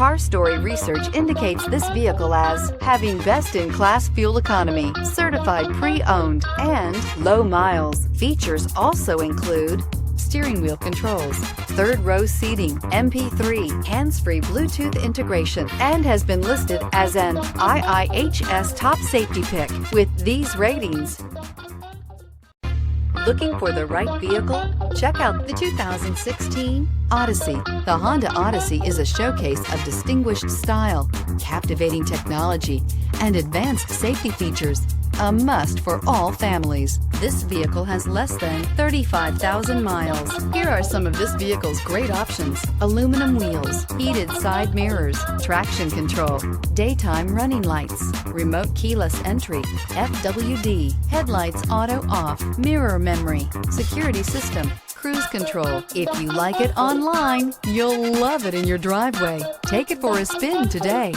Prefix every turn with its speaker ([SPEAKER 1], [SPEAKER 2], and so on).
[SPEAKER 1] Car Story research indicates this vehicle as having best-in-class fuel economy, certified pre-owned, and low miles. Features also include steering wheel controls, third row seating, MP3, hands-free Bluetooth integration, and has been listed as an IIHS top safety pick with these ratings. Looking for the right vehicle? Check out the 2016 Odyssey. The Honda Odyssey is a showcase of distinguished style, captivating technology, and advanced safety features. A must for all families. This vehicle has less than 35,000 miles. Here are some of this vehicle's great options: aluminum wheels, heated side mirrors, traction control, daytime running lights, remote keyless entry, FWD, headlights auto off, mirror memory, security system, cruise control. If you like it online, you'll love it in your driveway. Take it for a spin today.